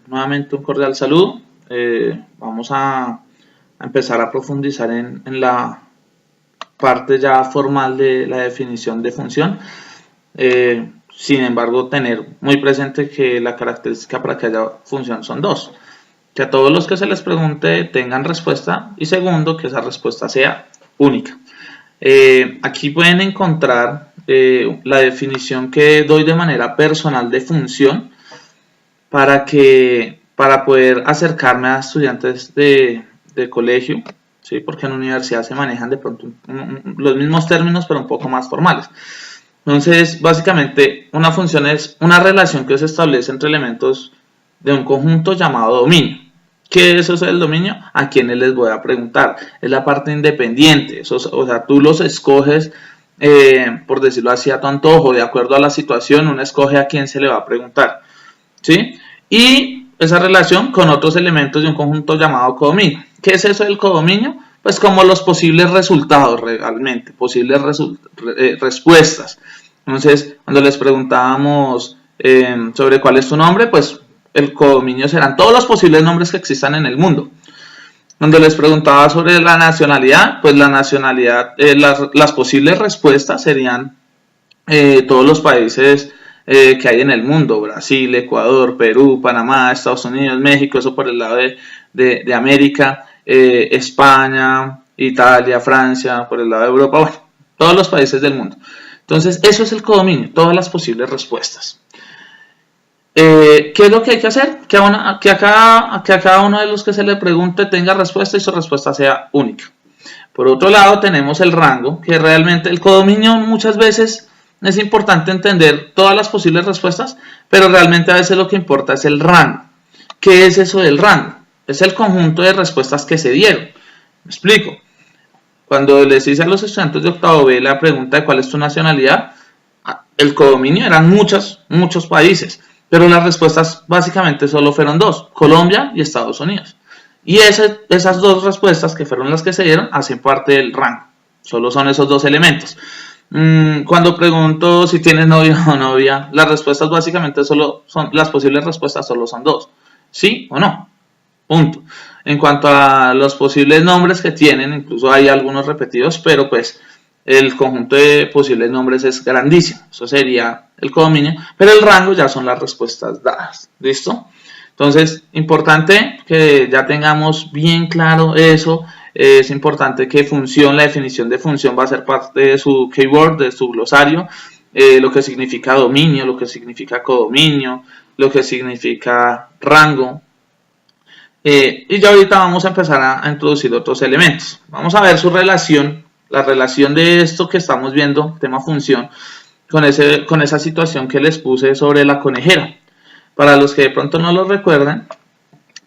Nuevamente un cordial saludo. Vamos a empezar a profundizar en la parte ya formal de la definición de función. Sin embargo, tener muy presente que la característica para que haya función son dos: que a todos los que se les pregunte tengan respuesta, y segundo, que esa respuesta sea única. Aquí pueden encontrar la definición que doy de manera personal de función para poder acercarme a estudiantes de colegio, ¿sí? Porque en la universidad se manejan de pronto los mismos términos, pero un poco más formales. Entonces, básicamente, una función es una relación que se establece entre elementos de un conjunto llamado dominio. ¿Qué es eso del dominio? ¿A quiénes les voy a preguntar? Es la parte independiente. Eso, o sea, tú los escoges, por decirlo así, a tu antojo, de acuerdo a la situación, uno escoge a quién se le va a preguntar, ¿sí? Y esa relación con otros elementos de un conjunto llamado codominio. ¿Qué es eso del codominio? Pues como los posibles resultados realmente, posibles respuestas. Entonces, cuando les preguntábamos sobre cuál es tu nombre, pues el codominio serán todos los posibles nombres que existan en el mundo. Cuando les preguntaba sobre la nacionalidad, pues la nacionalidad, las posibles respuestas serían todos los países que hay en el mundo: Brasil, Ecuador, Perú, Panamá, Estados Unidos, México, eso por el lado de América, España, Italia, Francia, por el lado de Europa, bueno, todos los países del mundo. Entonces, eso es el codominio, todas las posibles respuestas. ¿Qué es lo que hay que hacer? Que a cada uno de los que se le pregunte tenga respuesta y su respuesta sea única. Por otro lado, tenemos el rango, que realmente el codominio muchas veces es importante entender todas las posibles respuestas, pero realmente a veces lo que importa es el rango. ¿Qué es eso del rango? Es el conjunto de respuestas que se dieron. Me explico. Cuando les hice a los estudiantes de octavo B la pregunta de cuál es tu nacionalidad, el codominio eran muchos países, pero las respuestas básicamente solo fueron dos: Colombia y Estados Unidos. Y esas dos respuestas, que fueron las que se dieron, hacen parte del rango. Solo son esos dos elementos. Cuando pregunto si tienes novio o novia, las respuestas básicamente las posibles respuestas solo son dos: sí o no. Punto. En cuanto a los posibles nombres que tienen, incluso hay algunos repetidos, pero pues el conjunto de posibles nombres es grandísimo. Eso sería el codominio, pero el rango ya son las respuestas dadas. ¿Listo? Entonces, importante que ya tengamos bien claro eso. Es importante que la definición de función va a ser parte de su keyword, de su glosario. Lo que significa dominio, lo que significa codominio, lo que significa rango. Y ya ahorita vamos a empezar a introducir otros elementos. Vamos a ver su relación, la relación de esto que estamos viendo, tema función, con esa situación que les puse sobre la conejera. Para los que de pronto no lo recuerdan,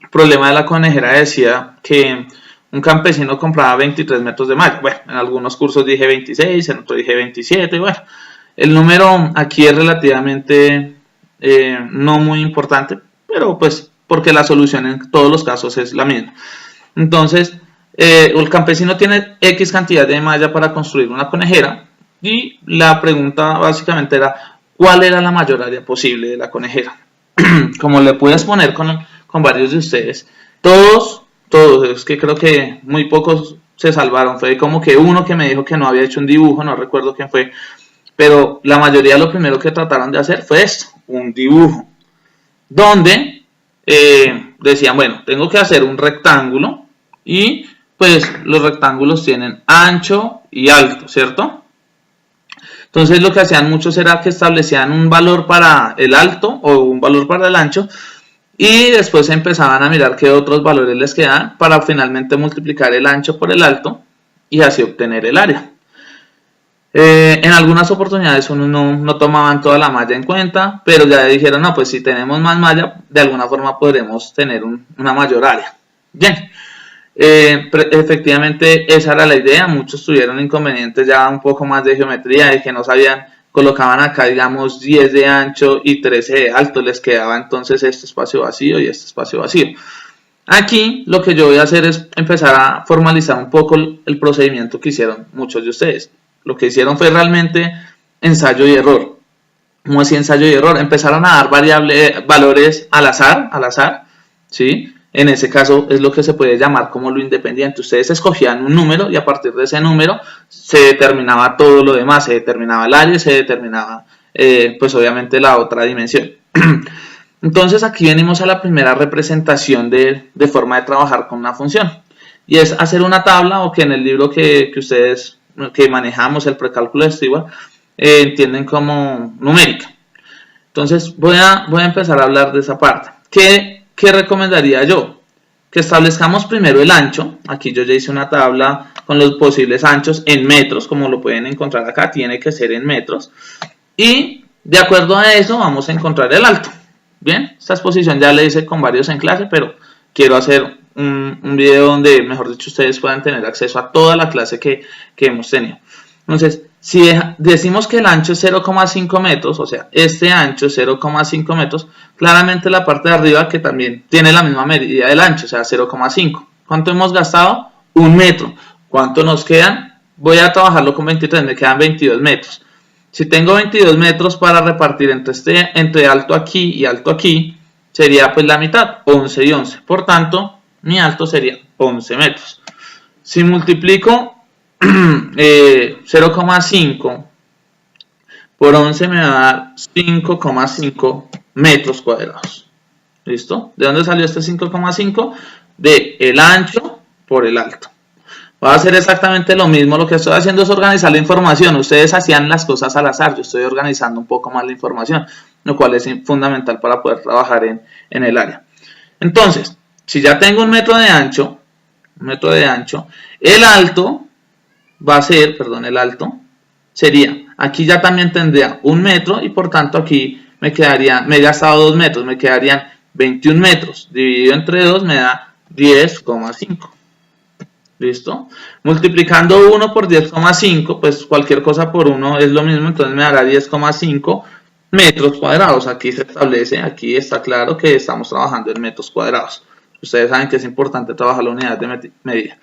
el problema de la conejera decía que un campesino compraba 23 metros de malla. Bueno, en algunos cursos dije 26, en otros dije 27. Bueno, el número aquí es relativamente no muy importante, pero pues porque la solución en todos los casos es la misma. Entonces, el campesino tiene X cantidad de malla para construir una conejera, y la pregunta básicamente era: ¿cuál era la mayor área posible de la conejera? Como le pude exponer con varios de ustedes, todos, es que creo que muy pocos se salvaron. Fue como que uno que me dijo que no había hecho un dibujo, no recuerdo quién fue, pero la mayoría lo primero que trataron de hacer fue esto: un dibujo, donde decían, bueno, tengo que hacer un rectángulo, y pues los rectángulos tienen ancho y alto, ¿cierto? Entonces lo que hacían muchos era que establecían un valor para el alto o un valor para el ancho, y después empezaban a mirar qué otros valores les quedaban para finalmente multiplicar el ancho por el alto y así obtener el área. En algunas oportunidades no tomaban toda la malla en cuenta, pero ya dijeron: no, pues si tenemos más malla, de alguna forma podremos tener una mayor área. Bien, efectivamente esa era la idea. Muchos tuvieron inconvenientes ya un poco más de geometría, de que no sabían, colocaban acá digamos 10 de ancho y 13 de alto, les quedaba entonces este espacio vacío y este espacio vacío. Aquí lo que yo voy a hacer es empezar a formalizar un poco el procedimiento que hicieron muchos de ustedes. Lo que hicieron fue realmente ensayo y error. como así ensayo y error, empezaron a dar valores al azar, ¿sí? En ese caso es lo que se puede llamar como lo independiente. Ustedes escogían un número y a partir de ese número se determinaba todo lo demás, se determinaba el área, se determinaba pues obviamente la otra dimensión. Entonces aquí venimos a la primera representación de forma de trabajar con una función. Y es hacer una tabla, o que en el libro que ustedes que manejamos, el precálculo de Stewart, entienden como numérica. Entonces voy a empezar a hablar de esa parte. ¿Qué recomendaría yo? Que establezcamos primero el ancho. Aquí yo ya hice una tabla con los posibles anchos en metros, como lo pueden encontrar acá, tiene que ser en metros. Y de acuerdo a eso vamos a encontrar el alto. Bien, esta exposición ya la hice con varios en clase, pero quiero hacer un video donde, mejor dicho, ustedes puedan tener acceso a toda la clase que hemos tenido. Entonces, si decimos que el ancho es 0,5 metros, o sea, este ancho es 0,5 metros, claramente la parte de arriba que también tiene la misma medida del ancho, o sea, 0,5. ¿Cuánto hemos gastado? 1 metro. ¿Cuánto nos quedan? Voy a trabajarlo con 23, me quedan 22 metros. Si tengo 22 metros para repartir entre alto aquí y alto aquí, sería pues la mitad, 11 y 11. Por tanto, mi alto sería 11 metros. Si multiplico 0,5 por 11 me va a dar 5,5 metros cuadrados. ¿Listo? ¿De dónde salió este 5,5? De el ancho por el alto. Voy a hacer exactamente lo mismo. Lo que estoy haciendo es organizar la información. Ustedes hacían las cosas al azar. Yo estoy organizando un poco más la información, lo cual es fundamental para poder trabajar en el área. Entonces, si ya tengo un metro de ancho, el alto va a ser, el alto sería, aquí ya también tendría 1 metro y por tanto aquí me he gastado 2 metros, me quedarían 21 metros, dividido entre 2 me da 10,5. ¿Listo? Multiplicando 1 por 10,5, pues cualquier cosa por 1 es lo mismo, entonces me dará 10,5 metros cuadrados. Aquí se establece, aquí está claro que estamos trabajando en metros cuadrados. Ustedes saben que es importante trabajar la unidad de medida.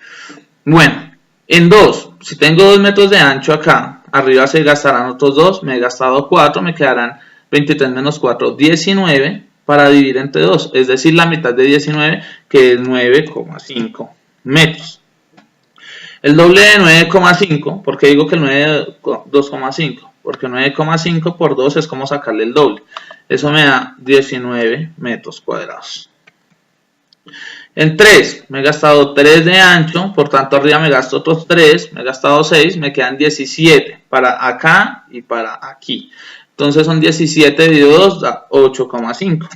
Bueno, en 2, si tengo 2 metros de ancho acá, arriba se gastarán otros 2, me he gastado 4, me quedarán 23 menos 4, 19 para dividir entre 2, es decir, la mitad de 19, que es 9,5 metros. El doble de 9,5, ¿por qué digo que el 2,5? Porque 9,5 por 2 es como sacarle el doble. Eso me da 19 metros cuadrados. En 3, me he gastado 3 de ancho, por tanto arriba me gasto otros 3, me he gastado 6, me quedan 17 para acá y para aquí. Entonces son 17 dividido 2, da 8,5.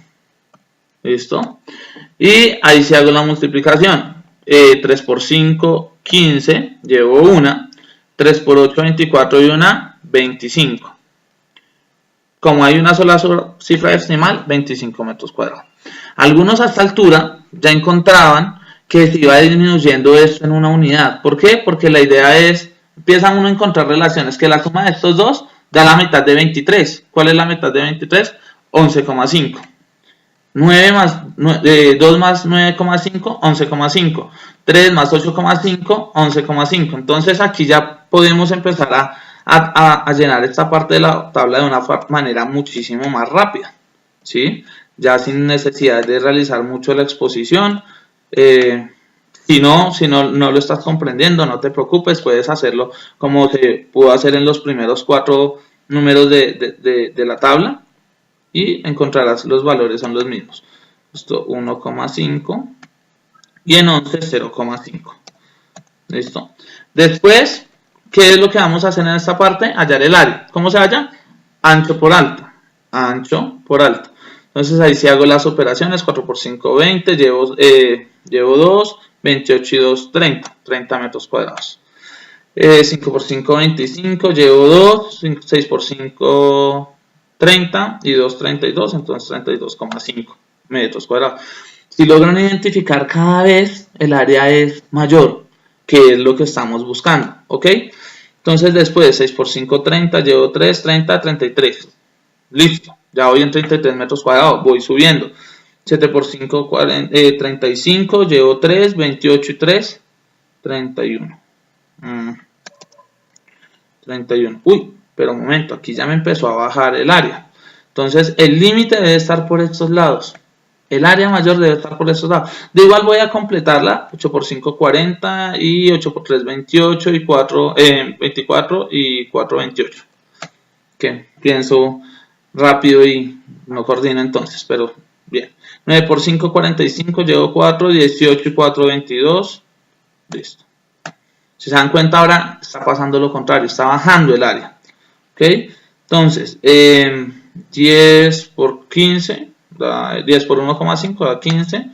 ¿Listo? Y ahí se hago la multiplicación. 3 por 5, 15, llevo 1. 3 por 8, 24 y 1, 25. Como hay una sola cifra decimal, 25 metros cuadrados. Algunos a esta altura ya encontraban que se iba disminuyendo esto en una unidad. ¿Por qué? Porque la idea es, empiezan uno a encontrar relaciones, que la suma de estos dos da la mitad de 23. ¿Cuál es la mitad de 23? 11,5. 2 más 9,5, 11,5. 3 más 8,5, 11,5. Entonces aquí ya podemos empezar a llenar esta parte de la tabla de una manera muchísimo más rápida, ¿sí? Ya sin necesidad de realizar mucho la exposición. Si no lo estás comprendiendo, no te preocupes, puedes hacerlo como se pudo hacer en los primeros 4 números de la tabla y encontrarás los valores son los mismos. Esto 1,5 y en 11 0,5. ¿Listo? Después, ¿qué es lo que vamos a hacer en esta parte? Hallar el área. ¿Cómo se halla? Ancho por alto. Ancho por alto. Entonces ahí sí hago las operaciones. 4 por 5, 20. Llevo 2. 28 y 2, 30. 30 metros cuadrados. 5 por 5, 25. Llevo 2. 6 por 5, 30. Y 2, 32. Entonces 32,5 metros cuadrados. Si logran identificar cada vez el área es mayor, que es lo que estamos buscando, ¿ok? Entonces después 6 por 5, 30, llevo 3, 30, 33. Listo, ya voy en 33 metros cuadrados, voy subiendo. 7 por 5, 35, llevo 3, 28 y 3, 31. 31. Uy, pero un momento, aquí ya me empezó a bajar el área. Entonces el límite debe estar por estos lados. El área mayor debe estar por estos lados. De igual voy a completarla. 8 por 5, 40. Y 8 por 3, 28. Y 4, 24. Y 4, 28. Que pienso rápido y no coordino entonces. Pero bien. 9 por 5, 45. Llevo 4. 18 y 4, 22. Listo. Si se dan cuenta ahora está pasando lo contrario. Está bajando el área. ¿Ok? Entonces, 10 por 15. 10 por 1,5 da 15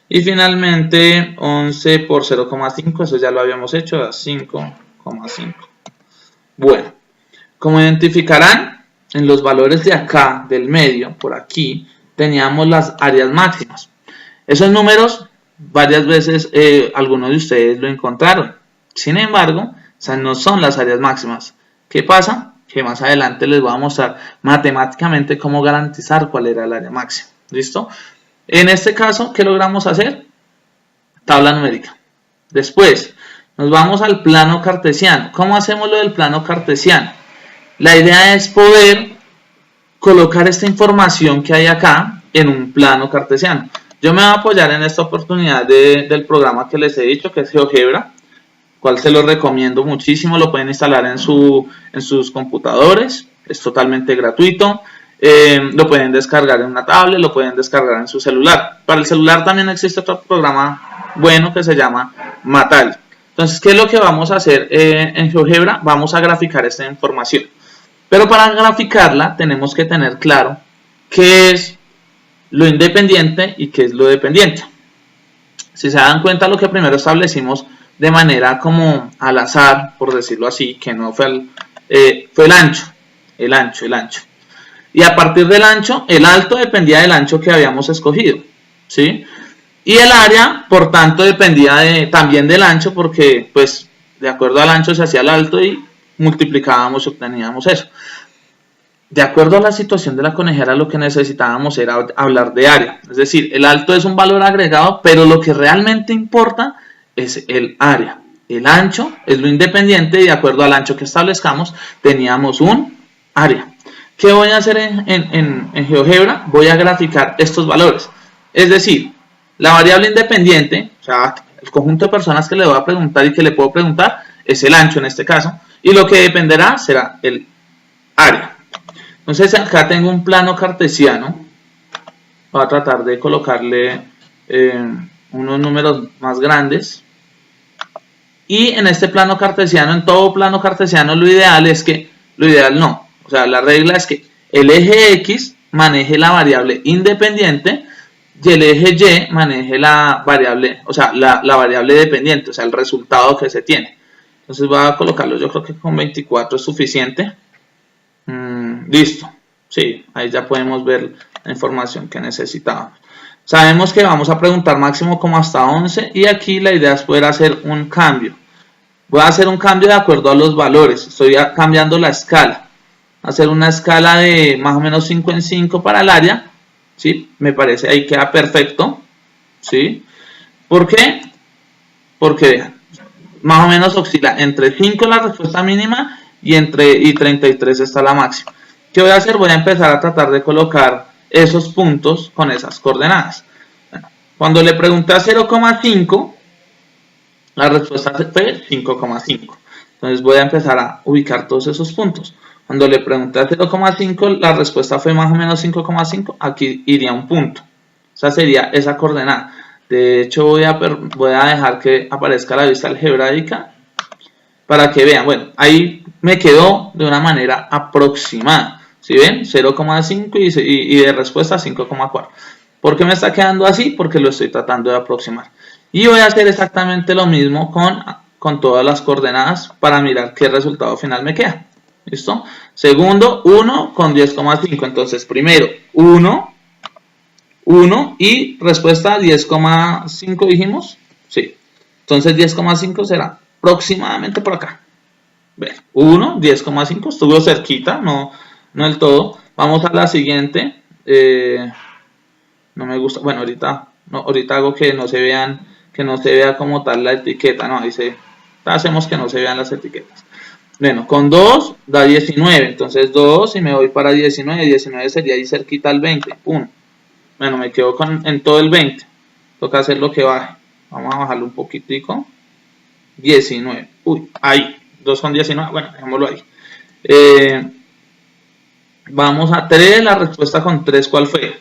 y finalmente 11 por 0,5, eso ya lo habíamos hecho, da 5,5. Bueno, como identificarán, en los valores de acá, del medio, por aquí, teníamos las áreas máximas. Esos números, varias veces algunos de ustedes lo encontraron. Sin embargo, esas no son las áreas máximas. ¿Qué pasa? Que más adelante les voy a mostrar matemáticamente cómo garantizar cuál era el área máxima. ¿Listo? En este caso, ¿qué logramos hacer? Tabla numérica. Después, nos vamos al plano cartesiano. ¿Cómo hacemos lo del plano cartesiano? La idea es poder colocar esta información que hay acá en un plano cartesiano. Yo me voy a apoyar en esta oportunidad del programa que les he dicho, que es GeoGebra, cual se lo recomiendo muchísimo. Lo pueden instalar en sus computadores. Es totalmente gratuito. Lo pueden descargar en una tablet, lo pueden descargar en su celular. Para el celular también existe otro programa bueno que se llama Matal. Entonces, ¿qué es lo que vamos a hacer en GeoGebra? Vamos a graficar esta información. Pero para graficarla tenemos que tener claro qué es lo independiente y qué es lo dependiente. Si se dan cuenta, lo que primero establecimos de manera como al azar, por decirlo así, que no fue el ancho. Y a partir del ancho, el alto dependía del ancho que habíamos escogido, ¿sí? Y el área, por tanto, dependía también del ancho, porque, pues, de acuerdo al ancho se hacía el alto y multiplicábamos y obteníamos eso. De acuerdo a la situación de la conejera, lo que necesitábamos era hablar de área. Es decir, el alto es un valor agregado, pero lo que realmente importa es el área. El ancho es lo independiente y de acuerdo al ancho que establezcamos, teníamos un área. ¿Qué voy a hacer en GeoGebra? Voy a graficar estos valores. Es decir, la variable independiente, o sea, el conjunto de personas que le voy a preguntar y que le puedo preguntar, es el ancho en este caso. Y lo que dependerá será el área. Entonces acá tengo un plano cartesiano. Voy a tratar de colocarle unos números más grandes. Y en este plano cartesiano, en todo plano cartesiano, lo ideal es que, o sea, la regla es que el eje X maneje la variable independiente y el eje Y maneje la variable, o sea, la variable dependiente, o sea, el resultado que se tiene. Entonces voy a colocarlo, yo creo que con 24 es suficiente. Listo. Sí, ahí ya podemos ver la información que necesitábamos. Sabemos que vamos a preguntar máximo como hasta 11 y aquí la idea es poder hacer un cambio. Voy a hacer un cambio de acuerdo a los valores. Estoy cambiando la escala. Hacer una escala de más o menos 5 en 5 para el área. ¿Sí? Me parece ahí queda perfecto. ¿Sí? ¿Por qué? Porque vean, más o menos oscila entre 5 la respuesta mínima y 33 está la máxima. ¿Qué voy a hacer? Voy a empezar a tratar de colocar esos puntos con esas coordenadas. Bueno, cuando le pregunté a 0,5, la respuesta fue 5,5. Entonces voy a empezar a ubicar todos esos puntos. Cuando le pregunté a 0,5, la respuesta fue más o menos 5,5. Aquí iría un punto. Esa sería esa coordenada. De hecho, voy a dejar que aparezca la vista algebraica para que vean. Bueno, ahí me quedó de una manera aproximada. ¿Sí ven? 0,5 y de respuesta 5,4. ¿Por qué me está quedando así? Porque lo estoy tratando de aproximar. Y voy a hacer exactamente lo mismo con todas las coordenadas para mirar qué resultado final me queda. ¿Listo? Segundo, 1 con 10,5. Entonces, primero, 1 y respuesta 10,5 dijimos. Sí. Entonces, 10,5 será aproximadamente por acá. 1, 10,5. Estuvo cerquita, no del todo. Vamos a la siguiente. No me gusta. Bueno, ahorita hago que no se vea como tal la etiqueta. No, hacemos que no se vean las etiquetas. Bueno, con 2 da 19, entonces 2 y me voy para 19, 19 sería ahí cerquita al 20, 1. Bueno, me quedo en todo el 20, toca hacer lo que baje, vamos a bajarlo un poquitico, 19, uy, ahí, 2 con 19, bueno, dejémoslo ahí. Vamos a 3, la respuesta con 3, ¿cuál fue?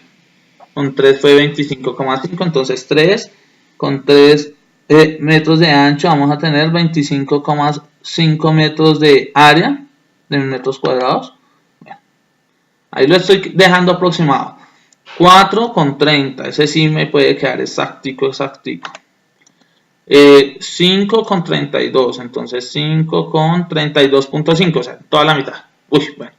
Con 3 fue 25,5, entonces 3 con 3 metros de ancho vamos a tener 25,5 metros de área de metros cuadrados. Bueno, ahí lo estoy dejando aproximado. 4 con 30, ese sí me puede quedar exactico. 5 con 32, entonces 5 con 32,5, o sea, toda la mitad. Uy, bueno.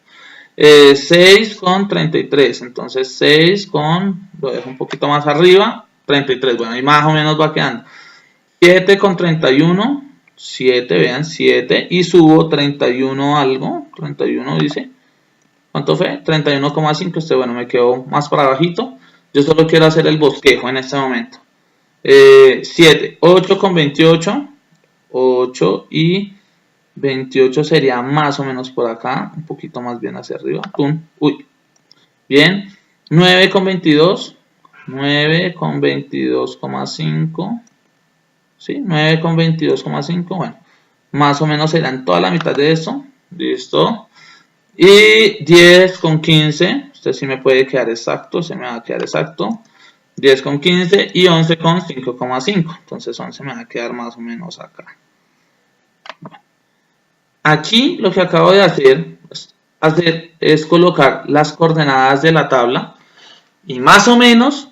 6 con 33, entonces 6 con, lo dejo un poquito más arriba, 33, bueno, ahí más o menos va quedando. 7 con 31, 7, vean, 7, y subo 31 algo, 31 dice, ¿cuánto fue? 31,5, bueno, me quedo más para bajito, yo solo quiero hacer el bosquejo en este momento. 7, 8 con 28, 8 y 28 sería más o menos por acá, un poquito más bien hacia arriba. ¡Pum! Uy, bien. 9 con 22, 9 con 22,5, ¿sí? 9 con 22,5, bueno, más o menos serán toda la mitad de esto, listo. Y 10 con 15, usted sí me puede quedar exacto, se me va a quedar exacto. 10 con 15 y 11 con 5,5, entonces 11 me va a quedar más o menos acá. Aquí lo que acabo de hacer es colocar las coordenadas de la tabla y más o menos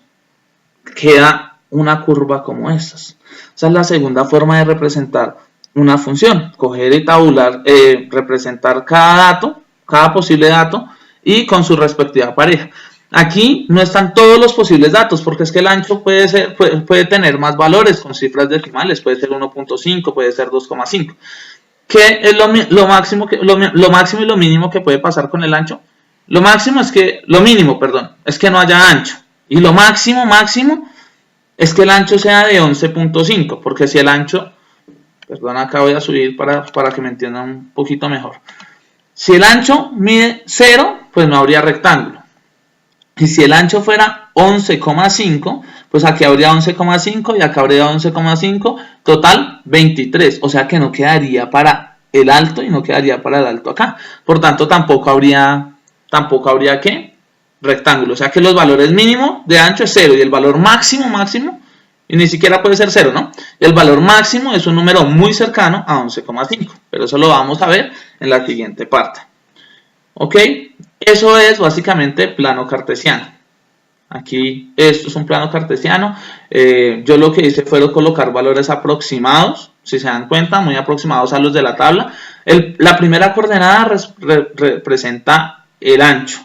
queda una curva como estas. Esa es la segunda forma de representar una función. Coger y tabular, representar cada dato, cada posible dato y con su respectiva pareja. Aquí no están todos los posibles datos porque es que el ancho puede tener más valores con cifras decimales, puede ser 1.5, puede ser 2,5. ¿Qué es lo máximo y lo mínimo que puede pasar con el ancho? Lo mínimo, es que no haya ancho. Y lo máximo es que el ancho sea de 11.5, porque si el ancho, acá voy a subir para que me entiendan un poquito mejor. Si el ancho mide 0, pues no habría rectángulo. Y si el ancho fuera 11,5, pues aquí habría 11,5 y acá habría 11,5, total 23, o sea que no quedaría para el alto y no quedaría para el alto acá. Por tanto, tampoco habría ¿qué? Rectángulo, o sea que los valores mínimo de ancho es 0 y el valor máximo, y ni siquiera puede ser 0, ¿no? El valor máximo es un número muy cercano a 11,5, pero eso lo vamos a ver en la siguiente parte. ¿Ok? Eso es básicamente plano cartesiano. Aquí esto es un plano cartesiano. Yo lo que hice fue colocar valores aproximados, si se dan cuenta, muy aproximados a los de la tabla. La primera coordenada representa el ancho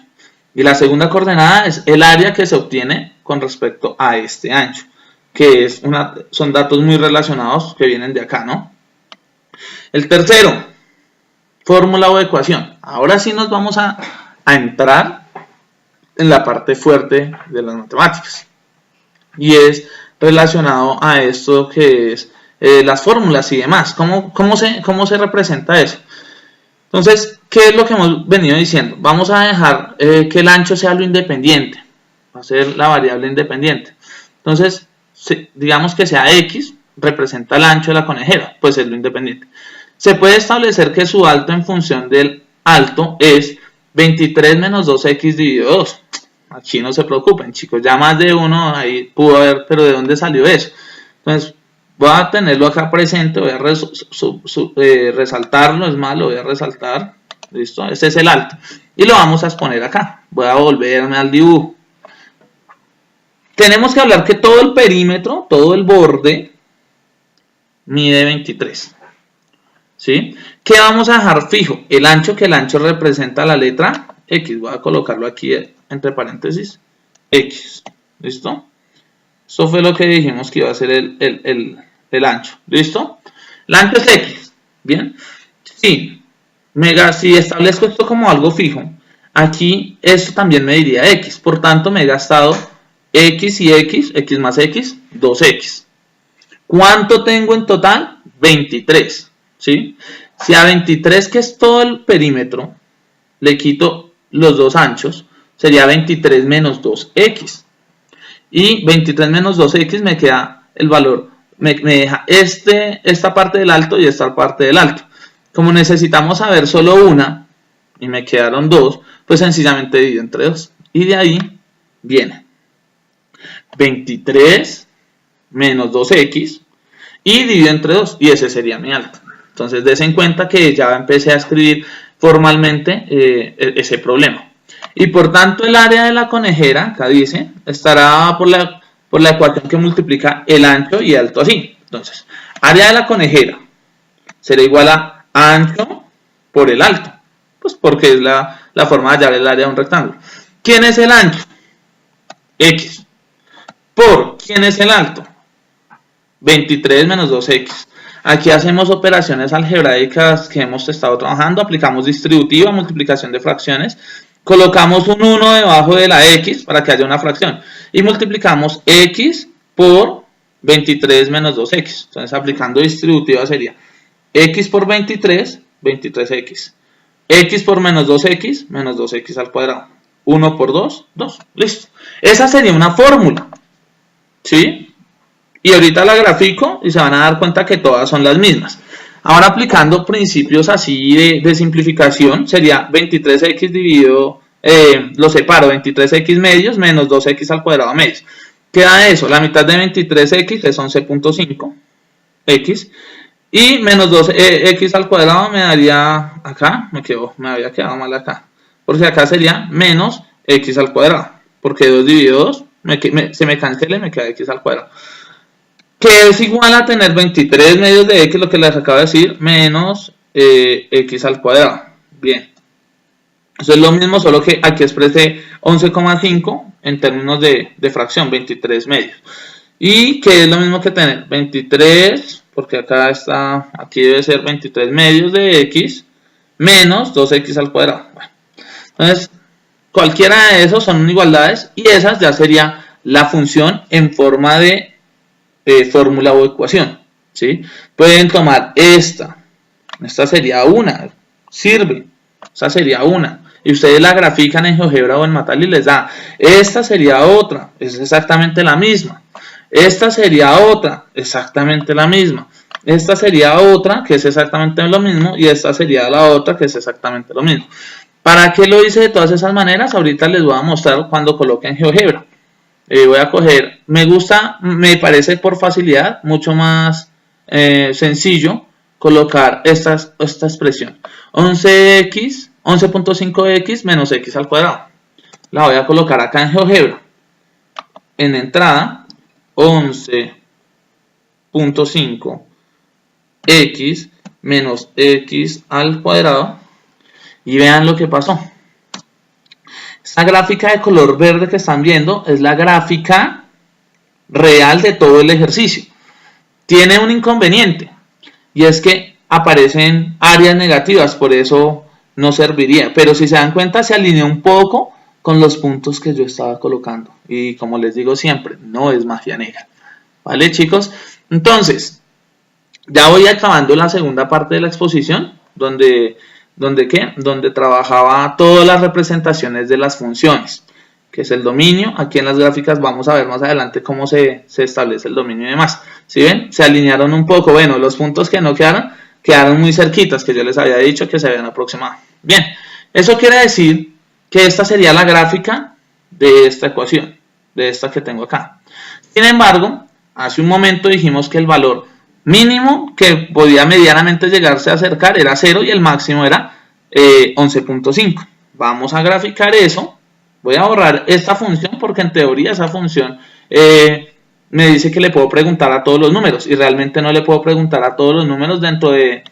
y la segunda coordenada es el área que se obtiene con respecto a este ancho, que son datos muy relacionados que vienen de acá, ¿no? El tercero, fórmula o ecuación. Ahora sí nos vamos a entrar en la parte fuerte de las matemáticas y es relacionado a esto que es las fórmulas y demás. ¿Cómo se representa eso? Entonces, ¿qué es lo que hemos venido diciendo? Vamos a dejar que el ancho sea lo independiente, va a ser la variable independiente. Entonces, digamos que sea x, representa el ancho de la conejera, pues es lo independiente. Se puede establecer que su alto en función del alto es 23 menos 2x dividido 2. Aquí no se preocupen, chicos, ya más de uno ahí pudo haber, pero ¿de dónde salió eso? Entonces, voy a tenerlo acá presente, voy a resaltarlo, es más, lo voy a resaltar, listo, este es el alto, y lo vamos a exponer acá. Voy a volverme al dibujo. Tenemos que hablar que todo el perímetro, todo el borde, mide 23. ¿Sí? ¿Qué vamos a dejar fijo? El ancho, que el ancho representa la letra X. Voy a colocarlo aquí entre paréntesis, X. ¿Listo? Eso fue lo que dijimos que iba a ser el ancho. ¿Listo? El ancho es X. ¿Bien? Sí. Si establezco esto como algo fijo, aquí esto también me diría X. Por tanto, me he gastado X y X, X más X, 2X. ¿Cuánto tengo en total? 23. ¿Sí? Si a 23, que es todo el perímetro, le quito los dos anchos, sería 23 menos 2x. Y 23 menos 2x me queda el valor, me deja esta parte del alto y esta parte del alto. Como necesitamos saber solo una, y me quedaron dos, pues sencillamente divido entre 2. Y de ahí viene 23 menos 2x y divido entre 2, y ese sería mi alto. Entonces, des en cuenta que ya empecé a escribir formalmente ese problema. Y por tanto, el área de la conejera, acá dice, estará por la ecuación que multiplica el ancho y alto así. Entonces, área de la conejera será igual a ancho por el alto. Pues porque es la forma de hallar el área de un rectángulo. ¿Quién es el ancho? X. ¿Por quién es el alto? 23 menos 2x. Aquí hacemos operaciones algebraicas que hemos estado trabajando, aplicamos distributiva, multiplicación de fracciones, colocamos un 1 debajo de la x para que haya una fracción y multiplicamos x por 23 menos 2x. Entonces, aplicando distributiva sería x por 23, 23x. X por menos 2x, menos 2x al cuadrado. 1 por 2, 2. Listo. Esa sería una fórmula. ¿Sí? Y ahorita la grafico y se van a dar cuenta que todas son las mismas. Ahora, aplicando principios así de simplificación, sería 23x dividido, lo separo, 23x medios menos 2x al cuadrado medios. Queda eso, la mitad de 23x es 11.5 x. Y menos 2x al cuadrado me daría, acá, me había quedado mal acá. Porque acá sería menos x al cuadrado. Porque 2 dividido 2, se me cancela y me queda x al cuadrado. Que es igual a tener 23 medios de x, lo que les acabo de decir, menos x al cuadrado. Bien. Eso es lo mismo, solo que aquí expresé 11,5 en términos de fracción, 23 medios. Y que es lo mismo que tener 23, porque acá está, aquí debe ser 23 medios de x, menos 2x al cuadrado. Bueno, entonces, cualquiera de esos son igualdades y esas ya sería la función en forma de fórmula o ecuación, ¿sí? Pueden tomar esta sería una, sirve, esta sería una, y ustedes la grafican en GeoGebra o en Matal y les da, esta sería otra, es exactamente la misma, esta sería otra, exactamente la misma, esta sería otra, que es exactamente lo mismo, y esta sería la otra, que es exactamente lo mismo. ¿Para qué lo hice de todas esas maneras? Ahorita les voy a mostrar cuando coloquen GeoGebra. Voy a coger, me parece por facilidad mucho más sencillo colocar esta expresión 11.5x menos x al cuadrado. La voy a colocar acá en GeoGebra. En entrada 11.5x menos x al cuadrado y vean lo que pasó. Esta gráfica de color verde que están viendo es la gráfica real de todo el ejercicio. Tiene un inconveniente y es que aparecen áreas negativas, por eso no serviría. Pero si se dan cuenta, se alineó un poco con los puntos que yo estaba colocando. Y como les digo siempre, no es magia negra. ¿Vale, chicos? Entonces, ya voy acabando la segunda parte de la exposición, donde trabajaba todas las representaciones de las funciones, que es el dominio. Aquí en las gráficas vamos a ver más adelante cómo se establece el dominio y demás. ¿Sí ven? Se alinearon un poco. Bueno, los puntos que no quedaron muy cerquitas, que yo les había dicho que se habían aproximado. Bien, eso quiere decir que esta sería la gráfica de esta ecuación, de esta que tengo acá. Sin embargo, hace un momento dijimos que el valor mínimo que podía medianamente llegarse a acercar era 0 y el máximo era 11.5. Vamos a graficar eso. Voy a borrar esta función porque en teoría esa función me dice que le puedo preguntar a todos los números y realmente no le puedo preguntar a todos los números dentro del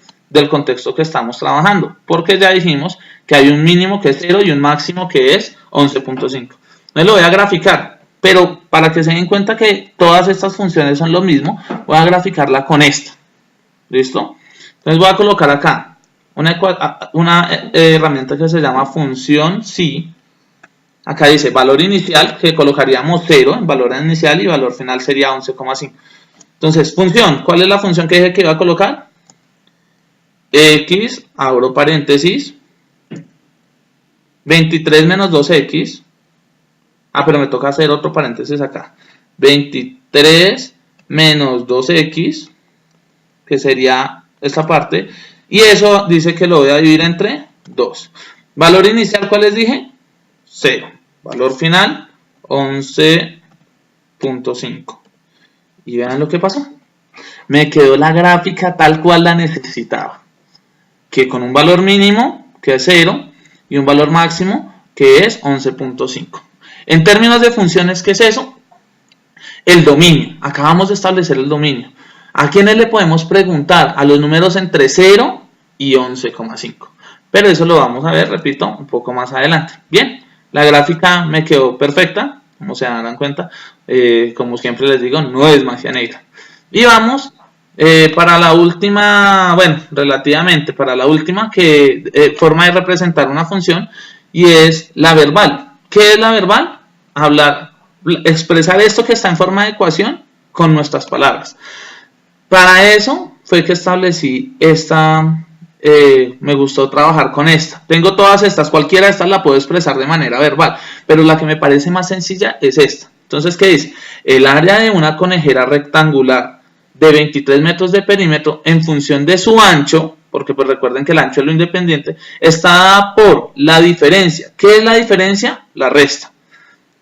contexto que estamos trabajando, porque ya dijimos que hay un mínimo que es 0 y un máximo que es 11.5. Entonces lo voy a graficar, pero para que se den cuenta que todas estas funciones son lo mismo, voy a graficarla con esta. ¿Listo? Entonces voy a colocar acá una herramienta que se llama función si. Acá dice valor inicial, que colocaríamos 0 en valor inicial y valor final sería 11,5. Entonces, función, ¿cuál es la función que dije que iba a colocar? X, abro paréntesis, 23 menos 2X, pero me toca hacer otro paréntesis acá, 23 menos 2X, que sería esta parte, y eso dice que lo voy a dividir entre 2. Valor inicial, ¿cuál les dije? 0. Valor final, 11.5. Y vean lo que pasó. Me quedó la gráfica tal cual la necesitaba. Que con un valor mínimo, que es 0, y un valor máximo, que es 11.5. En términos de funciones, ¿qué es eso? El dominio. Acabamos de establecer el dominio. ¿A quiénes le podemos preguntar? A los números entre 0 y 11,5. Pero eso lo vamos a ver, repito, un poco más adelante. Bien, la gráfica me quedó perfecta, como se darán cuenta. Como siempre les digo, no es magia negra. Y vamos para la última, bueno, relativamente para la última forma de representar una función, y es la verbal. ¿Qué es la verbal? Expresar esto que está en forma de ecuación con nuestras palabras. Para eso fue que establecí esta, me gustó trabajar con esta. Tengo todas estas, cualquiera de estas la puedo expresar de manera verbal, pero la que me parece más sencilla es esta. Entonces, ¿qué dice? El área de una conejera rectangular de 23 metros de perímetro en función de su ancho, porque pues recuerden que el ancho es lo independiente, está dada por la diferencia. ¿Qué es la diferencia? La resta.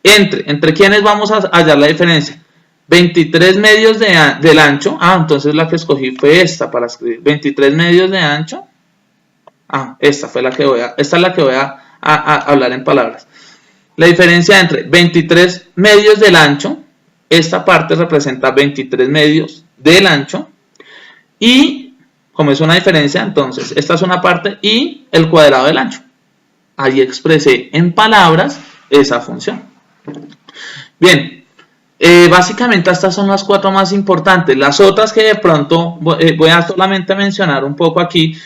¿Entre quiénes vamos a hallar la diferencia? 23 medios del ancho. Entonces la que escogí fue esta para escribir. 23 medios de ancho. Esta es la que voy a hablar en palabras. La diferencia entre 23 medios del ancho, esta parte representa 23 medios del ancho, y como es una diferencia, entonces esta es una parte y el cuadrado del ancho. Ahí expresé en palabras esa función. Bien, básicamente estas son las 4 más importantes. Las otras que de pronto voy a solamente mencionar un poco aquí,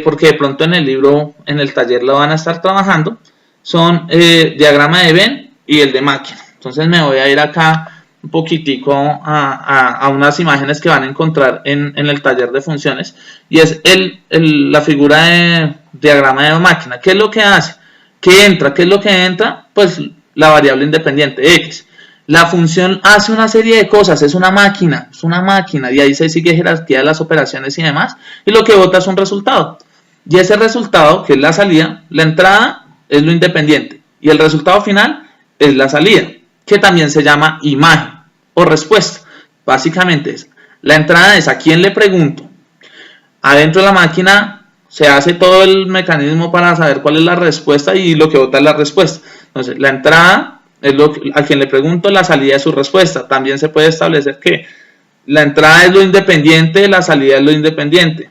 porque de pronto en el libro, en el taller lo van a estar trabajando, son diagrama de Venn y el de máquina. Entonces me voy a ir acá un poquitico a unas imágenes que van a encontrar en el taller de funciones, y es la figura de diagrama de máquina. ¿Qué es lo que hace? ¿Qué entra? ¿Qué es lo que entra? Pues la variable independiente X. La función hace una serie de cosas, es una máquina, y ahí se sigue jerarquía de las operaciones y demás, y lo que bota es un resultado. Y ese resultado, que es la salida, la entrada es lo independiente, y el resultado final es la salida, que también se llama imagen o respuesta. Básicamente es, la entrada es a quién le pregunto. Adentro de la máquina se hace todo el mecanismo para saber cuál es la respuesta, y lo que bota es la respuesta. Entonces, la entrada es a quien le pregunto, la salida es su respuesta. También se puede establecer que la entrada es lo independiente, la salida es lo dependiente.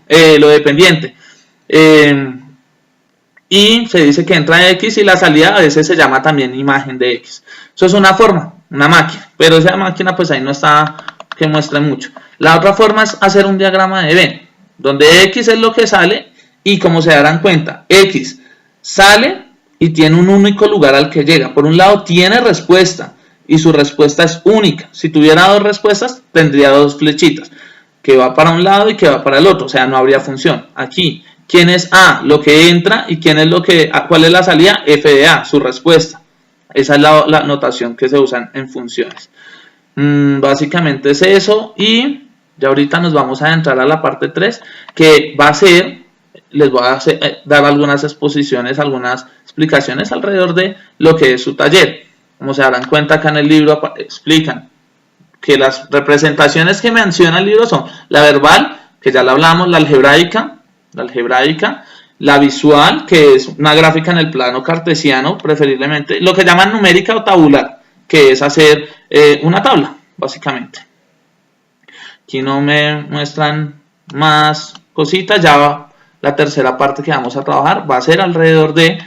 Y se dice que entra X, y la salida a veces se llama también imagen de X. Eso es una forma, una máquina, pero esa máquina pues ahí no está que muestre mucho. La otra forma es hacer un diagrama de Venn, donde X es lo que sale, y como se darán cuenta, X sale y tiene un único lugar al que llega. Por un lado tiene respuesta, y su respuesta es única. Si tuviera dos respuestas, tendría dos flechitas, que va para un lado y que va para el otro, o sea, no habría función. Aquí, ¿quién es A? Lo que entra, y ¿quién es cuál es la salida? F de A, su respuesta. Esa es la notación que se usa en funciones. Básicamente es eso, y ya ahorita nos vamos a entrar a la parte 3, que va a ser, les voy a dar algunas exposiciones, algunas explicaciones alrededor de lo que es su taller. Como se darán cuenta, acá en el libro explican que las representaciones que menciona el libro son la verbal, que ya la hablamos, la algebraica, la visual, que es una gráfica en el plano cartesiano, preferiblemente, lo que llaman numérica o tabular, que es hacer una tabla, básicamente. Aquí no me muestran más cositas. Ya la tercera parte que vamos a trabajar va a ser alrededor de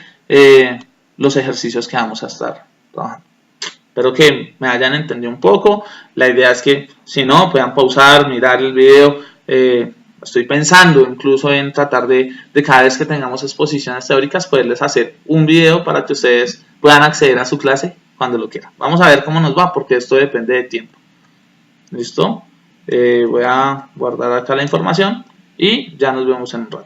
los ejercicios que vamos a estar trabajando. Espero que me hayan entendido un poco. La idea es que, si no, puedan pausar, mirar el video. Estoy pensando incluso en tratar de cada vez que tengamos exposiciones teóricas, poderles hacer un video para que ustedes puedan acceder a su clase cuando lo quieran. Vamos a ver cómo nos va, porque esto depende de tiempo. ¿Listo? Voy a guardar acá la información y ya nos vemos en un rato.